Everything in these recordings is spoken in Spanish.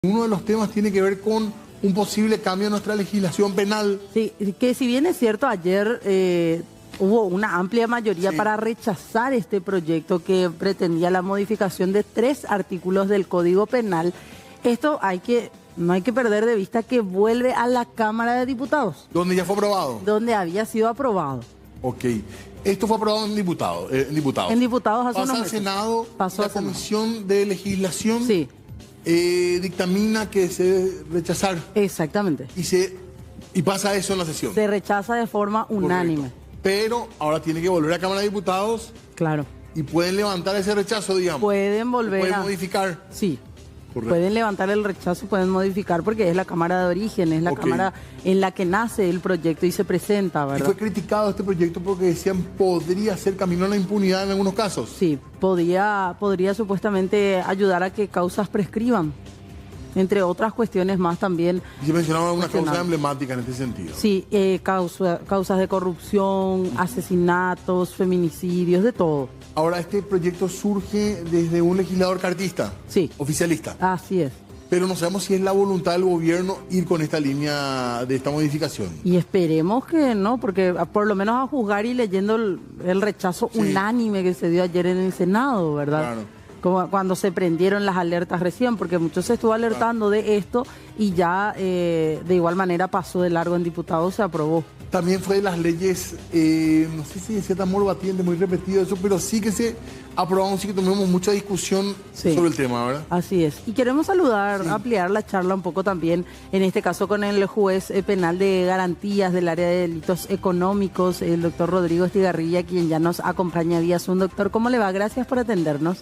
Uno de los temas tiene que ver con un posible cambio en nuestra legislación penal. Sí, que si bien es cierto, ayer hubo una amplia mayoría para rechazar este proyecto que pretendía la modificación de 3 artículos del Código Penal. Esto no hay que perder de vista que vuelve a la Cámara de Diputados. Donde ya fue aprobado. Donde había sido aprobado. Ok. Esto fue aprobado en diputados. En diputados hace unos Pasa al meses. Senado, Pasó la al Senado. Comisión de Legislación Sí, dictamina que se debe rechazar exactamente. y pasa eso en la sesión. Se rechaza de forma unánime. Correcto. Pero ahora tiene que volver a Cámara de Diputados Claro. y pueden levantar ese rechazo, digamos. Pueden volver Pueden a... modificar. Sí. Correcto. Pueden levantar el rechazo, pueden modificar, porque es la Cámara de Origen, es la Cámara en la que nace el proyecto y se presenta, Y ¿verdad? fue criticado este proyecto porque decían podría ser camino a la impunidad en algunos casos. Sí, podría supuestamente ayudar a que causas prescriban, entre otras cuestiones más también. Y se mencionaba alguna causa Mencionaba. emblemática en este sentido. Sí, causas de corrupción, asesinatos, feminicidios, de todo. Ahora, este proyecto surge desde un legislador cartista, Sí. oficialista. Así es. Pero no sabemos si es la voluntad del gobierno ir con esta línea de esta modificación. Y esperemos que no, porque por lo menos a juzgar y leyendo el rechazo unánime que se dio ayer en el Senado, ¿verdad? Claro. Como cuando se prendieron las alertas recién, porque mucho se estuvo alertando de esto y ya de igual manera pasó de largo en diputados, se aprobó. También fue de las leyes, no sé si de cierta modo batiente, muy repetido eso, pero sí que se aprobaron, sí que tuvimos mucha discusión sobre el tema, ¿verdad? Así es. Y queremos saludar, ampliar la charla un poco también, en este caso con el juez penal de garantías del área de delitos económicos, el doctor Rodrigo Estigarribia, quien ya nos acompaña vía Zoom. Doctor, ¿cómo le va? Gracias por atendernos.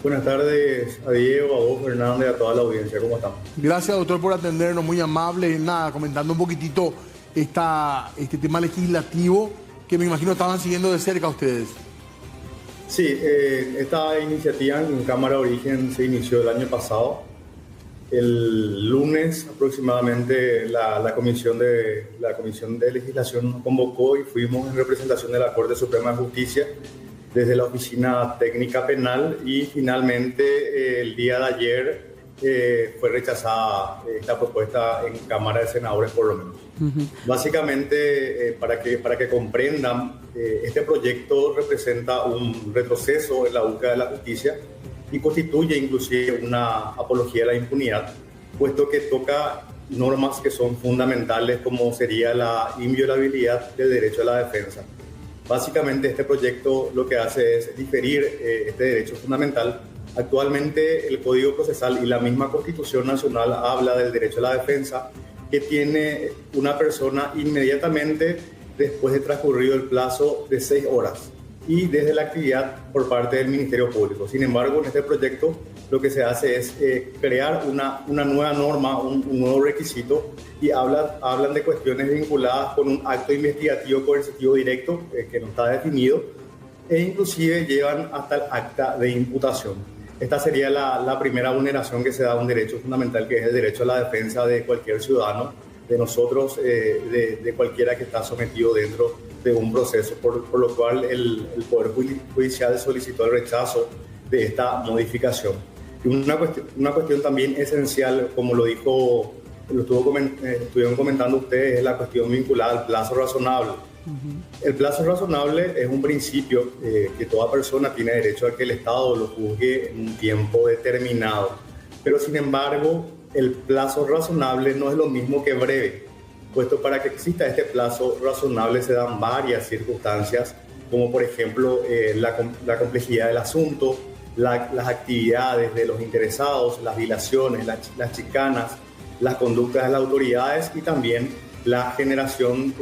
Buenas tardes a Diego, a vos, Fernando, y a toda la audiencia. ¿Cómo están? Gracias, doctor, por atendernos, muy amable. Nada, comentando un poquitito este tema legislativo que me imagino estaban siguiendo de cerca ustedes. Sí, esta iniciativa en Cámara de Origen se inició el año pasado. El lunes aproximadamente la Comisión de Legislación nos convocó y fuimos en representación de la Corte Suprema de Justicia desde la Oficina Técnica Penal y finalmente el día de ayer fue rechazada esta propuesta en Cámara de Senadores por lo menos. Básicamente, para que comprendan, este proyecto representa un retroceso en la búsqueda de la justicia y constituye inclusive una apología de la impunidad, puesto que toca normas que son fundamentales como sería la inviolabilidad del derecho a la defensa. Básicamente este proyecto lo que hace es diferir este derecho fundamental. Actualmente el Código Procesal y la misma Constitución Nacional habla del derecho a la defensa que tiene una persona inmediatamente después de transcurrido el plazo de 6 horas y desde la actividad por parte del Ministerio Público. Sin embargo, en este proyecto lo que se hace es crear una nueva norma, un nuevo requisito y hablan de cuestiones vinculadas con un acto investigativo coercitivo directo que no está definido e inclusive llevan hasta el acta de imputación. Esta sería la primera vulneración que se da a un derecho fundamental, que es el derecho a la defensa de cualquier ciudadano, de nosotros, de cualquiera que está sometido dentro de un proceso, por lo cual el Poder Judicial solicitó el rechazo de esta modificación. Y una cuestión también esencial, como lo estuvieron comentando ustedes, es la cuestión vinculada al plazo razonable. El plazo razonable es un principio que toda persona tiene derecho a que el Estado lo juzgue en un tiempo determinado. Pero sin embargo, el plazo razonable no es lo mismo que breve, puesto para que exista este plazo razonable se dan varias circunstancias, como por ejemplo la complejidad del asunto, las actividades de los interesados, las dilaciones, las chicanas, las conductas de las autoridades y también la generación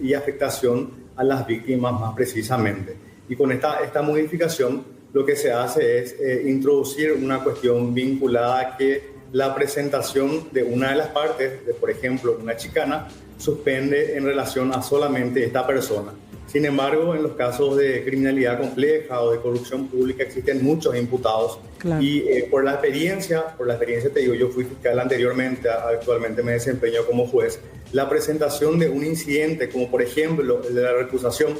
y afectación a las víctimas más precisamente. Y con esta modificación lo que se hace es introducir una cuestión vinculada a que la presentación de una de las partes, por ejemplo una chicana, suspende en relación a solamente esta persona. Sin embargo, en los casos de criminalidad compleja o de corrupción pública existen muchos imputados. Claro. Y por la experiencia te digo, yo fui fiscal anteriormente, actualmente me desempeño como juez, la presentación de un incidente, como por ejemplo el de la recusación,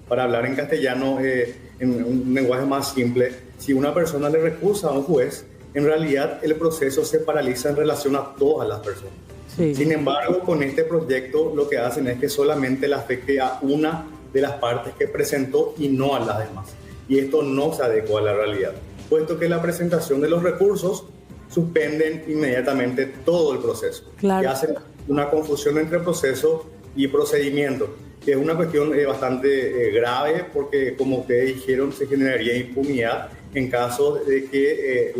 para hablar en castellano, en un lenguaje más simple, si una persona le recusa a un juez, en realidad el proceso se paraliza en relación a todas las personas. Sí. Sin embargo, con este proyecto lo que hacen es que solamente le afecte a una de las partes que presentó y no a las demás. Y esto no se adecua a la realidad, puesto que la presentación de los recursos suspenden inmediatamente todo el proceso. Claro. Y hacen una confusión entre proceso y procedimiento, que es una cuestión bastante grave, porque como ustedes dijeron, se generaría impunidad en caso de que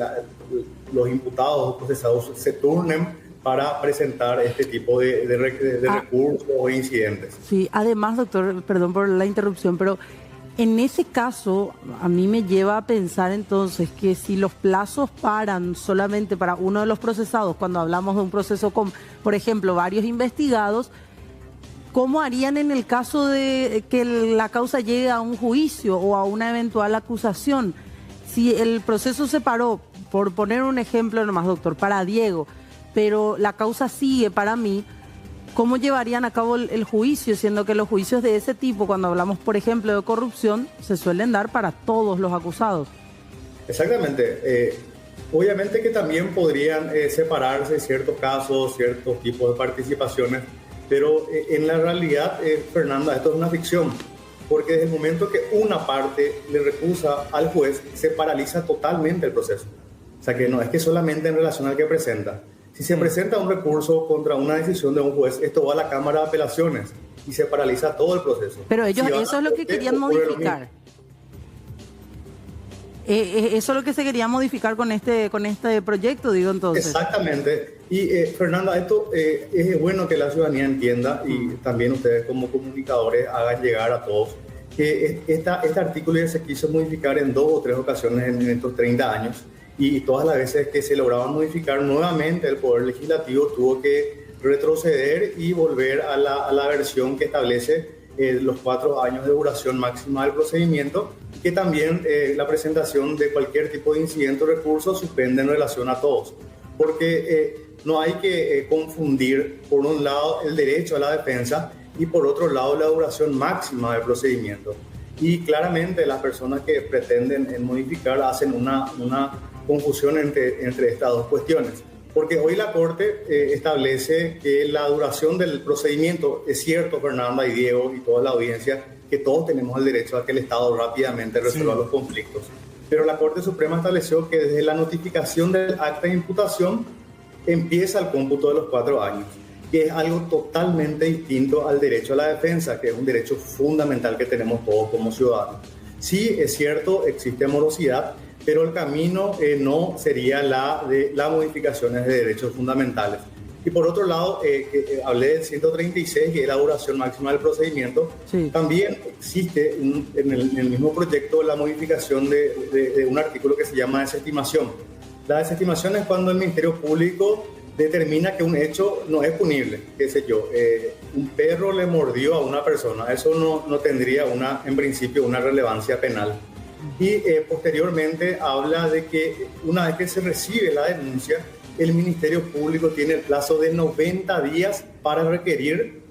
los imputados o procesados se turnen para presentar este tipo de recursos o incidentes. Sí, además, doctor, perdón por la interrupción, pero en ese caso a mí me lleva a pensar entonces que si los plazos paran solamente para uno de los procesados, cuando hablamos de un proceso con, por ejemplo, varios investigados, ¿cómo harían en el caso de que la causa llegue a un juicio o a una eventual acusación? Si el proceso se paró, por poner un ejemplo nomás, doctor, para Diego, pero la causa sigue para mí, ¿cómo llevarían a cabo el juicio? Siendo que los juicios de ese tipo, cuando hablamos, por ejemplo, de corrupción, se suelen dar para todos los acusados. Exactamente. Obviamente que también podrían separarse ciertos casos, ciertos tipos de participaciones, pero en la realidad, Fernanda, esto es una ficción, porque desde el momento que una parte le recusa al juez, se paraliza totalmente el proceso. O sea que no es que solamente en relación al que presenta. Si se presenta un recurso contra una decisión de un juez, esto va a la Cámara de Apelaciones y se paraliza todo el proceso. Pero ellos, eso es lo que querían modificar. Eso es lo que se quería modificar con este proyecto, digo, entonces. Exactamente. Y Fernanda, esto es bueno que la ciudadanía entienda y también ustedes como comunicadores hagan llegar a todos que este artículo ya se quiso modificar en 2 o 3 ocasiones en estos 30 años. Y todas las veces que se lograba modificar nuevamente, el Poder Legislativo tuvo que retroceder y volver a la versión que establece los 4 años de duración máxima del procedimiento, que también la presentación de cualquier tipo de incidente o recurso suspende en relación a todos. Porque no hay que confundir, por un lado, el derecho a la defensa y por otro lado, la duración máxima del procedimiento. Y claramente las personas que pretenden modificar hacen una confusión entre estas dos cuestiones. Porque hoy la Corte establece que la duración del procedimiento, es cierto, Fernanda y Diego y toda la audiencia, que todos tenemos el derecho a que el Estado rápidamente resuelva los conflictos. Pero la Corte Suprema estableció que desde la notificación del acta de imputación empieza el cómputo de los 4 años, que es algo totalmente distinto al derecho a la defensa, que es un derecho fundamental que tenemos todos como ciudadanos. Sí, es cierto, existe morosidad, pero el camino no sería la de las modificaciones de derechos fundamentales. Y por otro lado, hablé del 136, que es la duración máxima del procedimiento. Sí. También existe en el mismo proyecto la modificación de un artículo que se llama desestimación. La desestimación es cuando el Ministerio Público determina que un hecho no es punible, qué sé yo, un perro le mordió a una persona, eso no tendría en principio una relevancia penal. Y posteriormente habla de que una vez que se recibe la denuncia, el Ministerio Público tiene el plazo de 90 días para requerir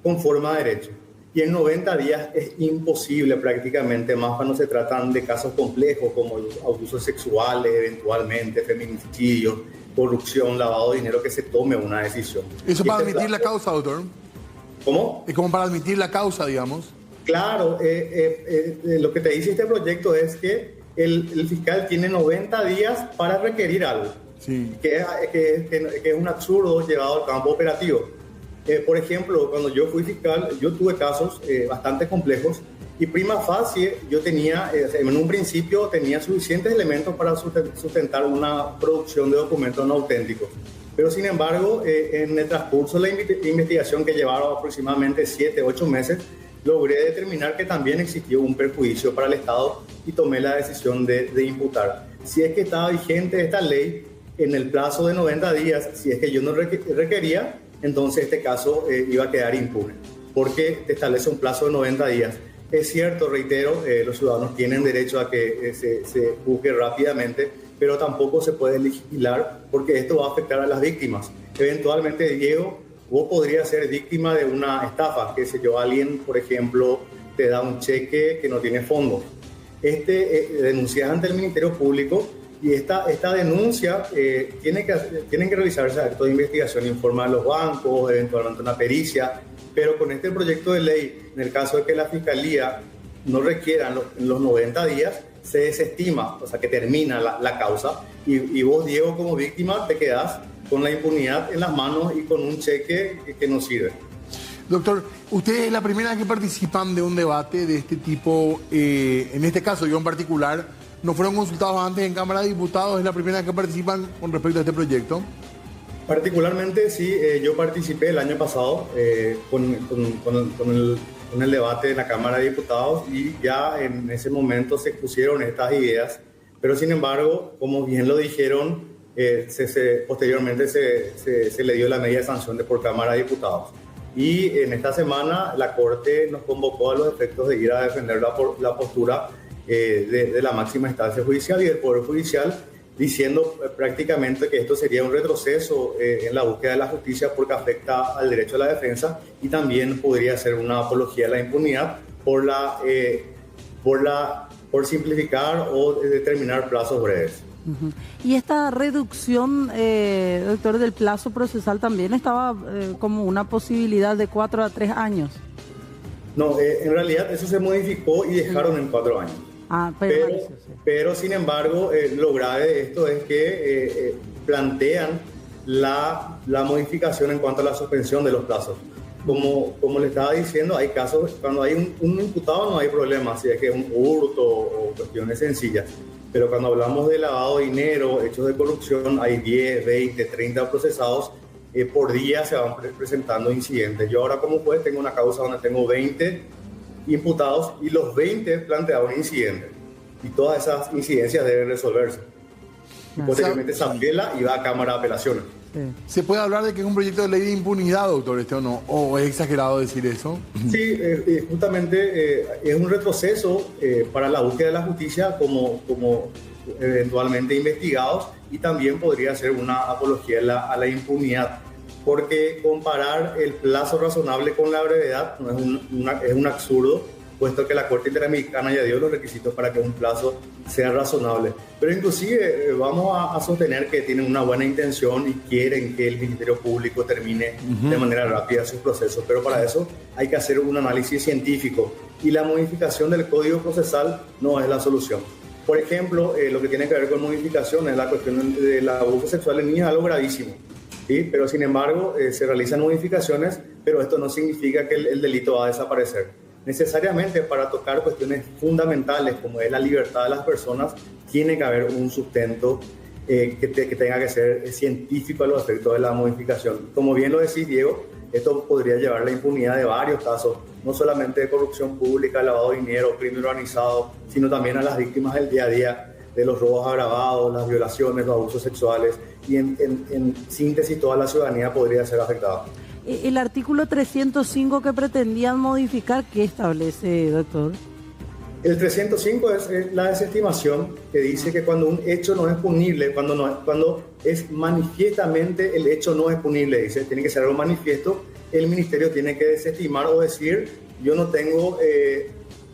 conforme a derecho. Y en 90 días es imposible prácticamente, más cuando se tratan de casos complejos como abusos sexuales, eventualmente feminicidios, corrupción, lavado de dinero, que se tome una decisión. ¿Eso para admitir la causa, doctor? ¿Cómo? Es como para admitir la causa, digamos. Claro, lo que te dice este proyecto es que el fiscal tiene 90 días para requerir algo, sí. que es un absurdo llevado al campo operativo. Por ejemplo, cuando yo fui fiscal, yo tuve casos bastante complejos y prima facie yo tenía, en un principio tenía suficientes elementos para sustentar una producción de documentos no auténticos. Pero sin embargo, en el transcurso de la investigación que llevaron aproximadamente 7, 8 meses, logré determinar que también existió un perjuicio para el Estado y tomé la decisión de imputar. Si es que estaba vigente esta ley, en el plazo de 90 días, si es que yo no requería, entonces este caso iba a quedar impune, porque te establece un plazo de 90 días. Es cierto, reitero, los ciudadanos tienen derecho a que se juzgue rápidamente, pero tampoco se puede legislar porque esto va a afectar a las víctimas. Eventualmente, Diego, vos podrías ser víctima de una estafa, que sé yo, alguien, por ejemplo, te da un cheque que no tiene fondos. Denuncias ante el Ministerio Público Y esta denuncia tienen que realizarse actos de investigación en forma de los bancos, eventualmente una pericia, pero con este proyecto de ley, en el caso de que la Fiscalía no requiera los 90 días, se desestima, o sea que termina la causa, y vos, Diego, como víctima, te quedás con la impunidad en las manos y con un cheque que no sirve. Doctor, usted es la primera vez que participan de un debate de este tipo, en este caso yo en particular, ¿no fueron consultados antes en Cámara de Diputados? ¿Es la primera vez que participan con respecto a este proyecto? Particularmente sí, yo participé el año pasado con el debate en la Cámara de Diputados y ya en ese momento se expusieron estas ideas, pero sin embargo, como bien lo dijeron, posteriormente se le dio la medida de sanción por Cámara de Diputados. Y en esta semana la Corte nos convocó a los efectos de ir a defender la postura de la máxima instancia judicial y del Poder Judicial, diciendo prácticamente que esto sería un retroceso en la búsqueda de la justicia porque afecta al derecho a la defensa y también podría ser una apología de la impunidad por simplificar o determinar plazos breves. Uh-huh. Y esta reducción, doctor, del plazo procesal también estaba como una posibilidad de 4 a 3 años. No, en realidad eso se modificó y dejaron en 4 años. Pero sin embargo, lo grave de esto es que plantean la modificación en cuanto a la suspensión de los plazos. Como le estaba diciendo, hay casos, cuando hay un imputado no hay problema, si es que es un hurto o cuestiones sencillas. Pero cuando hablamos de lavado de dinero, hechos de corrupción, hay 10, 20, 30 procesados. Por día se van presentando incidentes. Yo ahora como juez tengo una causa donde tengo 20 imputados y los 20 plantearon incidentes. Y todas esas incidencias deben resolverse. Y posteriormente se apela y va a Cámara de Apelaciones. ¿Se puede hablar de que es un proyecto de ley de impunidad, doctor, o no? ¿O es exagerado decir eso? Sí, justamente es un retroceso para la búsqueda de la justicia como eventualmente investigados y también podría ser una apología a la impunidad, porque comparar el plazo razonable con la brevedad no es un absurdo, puesto que la Corte Interamericana ya dio los requisitos para que un plazo sea razonable. Pero inclusive vamos a sostener que tienen una buena intención y quieren que el Ministerio Público termine de manera rápida sus procesos, pero para eso hay que hacer un análisis científico y la modificación del Código Procesal no es la solución. Por ejemplo, lo que tiene que ver con modificación es la cuestión del abuso sexual en niños, algo gravísimo, ¿sí? Pero sin embargo se realizan modificaciones, pero esto no significa que el delito va a desaparecer. Necesariamente para tocar cuestiones fundamentales como es la libertad de las personas, tiene que haber un sustento que tenga que ser científico a los efectos de la modificación. Como bien lo decís, Diego, esto podría llevar a la impunidad de varios casos, no solamente de corrupción pública, lavado de dinero, crimen organizado, sino también a las víctimas del día a día, de los robos agravados, las violaciones, los abusos sexuales, y en síntesis toda la ciudadanía podría ser afectada. El artículo 305 que pretendían modificar, ¿qué establece, doctor? El 305 es la desestimación que dice que cuando un hecho no es punible, cuando es manifiestamente el hecho no es punible, dice, tiene que ser algo manifiesto, el ministerio tiene que desestimar o decir, yo no tengo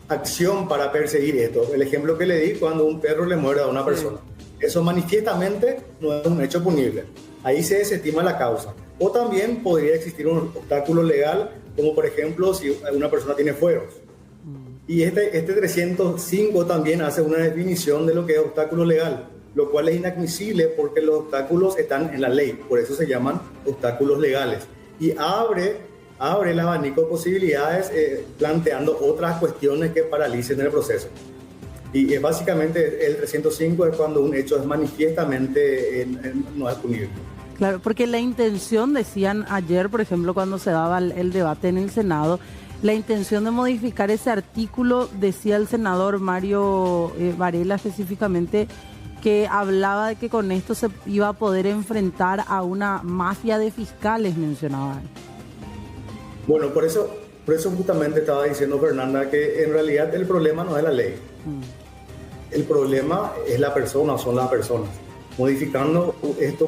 acción para perseguir esto. El ejemplo que le di, cuando un perro le muerde a una persona. Eso manifiestamente no es un hecho punible. Ahí se desestima la causa. O también podría existir un obstáculo legal, como por ejemplo si una persona tiene fueros. Y este 305 también hace una definición de lo que es obstáculo legal, lo cual es inadmisible porque los obstáculos están en la ley, por eso se llaman obstáculos legales. Y abre el abanico de posibilidades planteando otras cuestiones que paralicen el proceso. Y básicamente el 305 es cuando un hecho es manifiestamente no es punible. Claro, porque la intención, decían ayer, por ejemplo, cuando se daba el debate en el Senado, la intención de modificar ese artículo, decía el senador Mario Varela específicamente, que hablaba de que con esto se iba a poder enfrentar a una mafia de fiscales, mencionaban. Bueno, por eso justamente estaba diciendo Fernanda que en realidad el problema no es la ley. El problema es la persona, son las personas. Modificando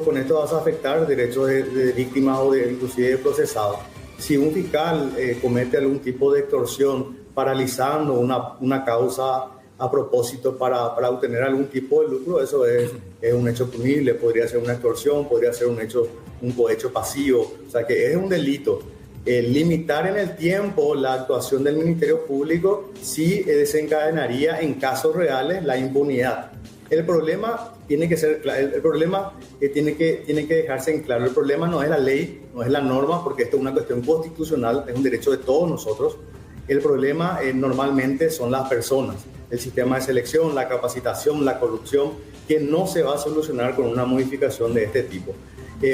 con esto vas a afectar derechos de víctimas o inclusive de procesados. Si un fiscal comete algún tipo de extorsión paralizando una causa a propósito para obtener algún tipo de lucro, eso es un hecho punible, podría ser una extorsión, podría ser un cohecho pasivo, o sea que es un delito. Limitar en el tiempo la actuación del Ministerio Público sí desencadenaría en casos reales la impunidad. El problema tiene que ser, el problema tiene que dejarse en claro. El problema no es la ley, no es la norma, porque esto es una cuestión constitucional, es un derecho de todos nosotros. El problema normalmente son las personas, el sistema de selección, la capacitación, la corrupción, que no se va a solucionar con una modificación de este tipo.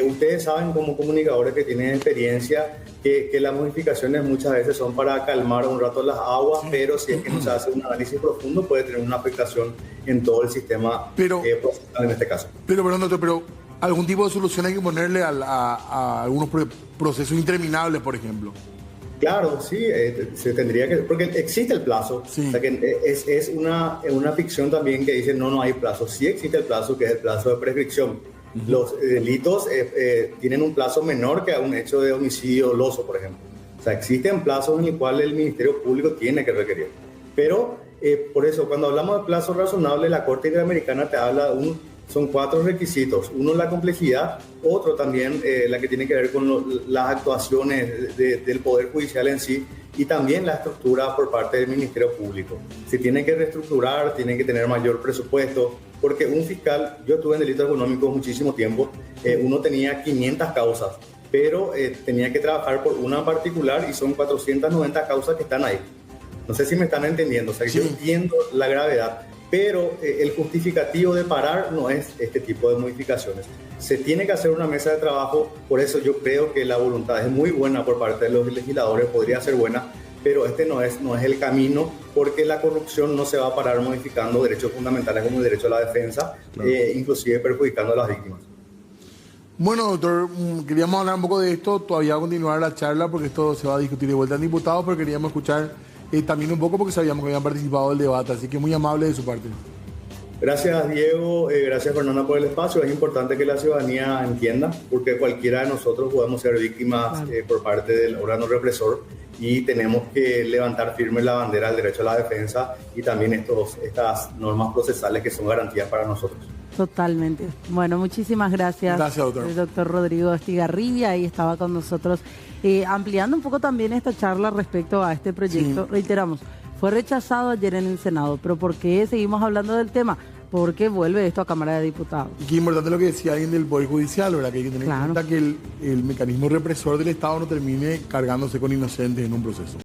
Ustedes saben como comunicadores que tienen experiencia que las modificaciones muchas veces son para calmar un rato las aguas, pero si es que no se hace un análisis profundo puede tener una afectación en todo el sistema procesal en este caso. Perdón, doctor, pero algún tipo de solución hay que ponerle a algunos procesos interminables, por ejemplo. Claro, sí, se tendría que, porque existe el plazo, sí. O sea que es una ficción también que dice no hay plazo, sí existe el plazo, que es el plazo de prescripción. Los delitos tienen un plazo menor que un hecho de homicidio doloso, por ejemplo. O sea, existen plazos en los cuales el Ministerio Público tiene que requerir. Pero, por eso, cuando hablamos de plazo razonable, la Corte Interamericana te habla son 4 requisitos. Uno, la complejidad. Otro también, la que tiene que ver con las actuaciones del Poder Judicial en sí. Y también la estructura por parte del Ministerio Público. Se tiene que reestructurar, tiene que tener mayor presupuesto, porque un fiscal, yo estuve en delitos económicos muchísimo tiempo, uno tenía 500 causas, pero tenía que trabajar por una en particular y son 490 causas que están ahí. No sé si me están entendiendo, o sea, sí. Yo entiendo la gravedad, pero el justificativo de parar no es este tipo de modificaciones. Se tiene que hacer una mesa de trabajo, por eso yo creo que la voluntad es muy buena por parte de los legisladores, podría ser buena, pero este no es el camino, porque la corrupción no se va a parar modificando derechos fundamentales como el derecho a la defensa, claro. Inclusive perjudicando a las víctimas. Bueno, doctor, queríamos hablar un poco de esto, todavía va a continuar la charla porque esto se va a discutir de vuelta en diputados, pero queríamos escuchar también un poco porque sabíamos que habían participado del debate, así que muy amable de su parte. Gracias, Diego. Gracias, Fernanda, por el espacio. Es importante que la ciudadanía entienda, porque cualquiera de nosotros podemos ser víctimas por parte del órgano represor y tenemos que levantar firme la bandera del derecho a la defensa y también estas normas procesales que son garantías para nosotros. Totalmente. Bueno, muchísimas gracias. Gracias, doctor. El doctor Rodrigo Estigarribia, ahí estaba con nosotros ampliando un poco también esta charla respecto a este proyecto. Sí. Reiteramos, fue rechazado ayer en el Senado, pero ¿por qué seguimos hablando del tema? Porque vuelve esto a Cámara de Diputados. Y qué importante lo que decía alguien del Poder Judicial, ¿verdad? Que hay que tener en cuenta que el mecanismo represor del Estado no termine cargándose con inocentes en un proceso.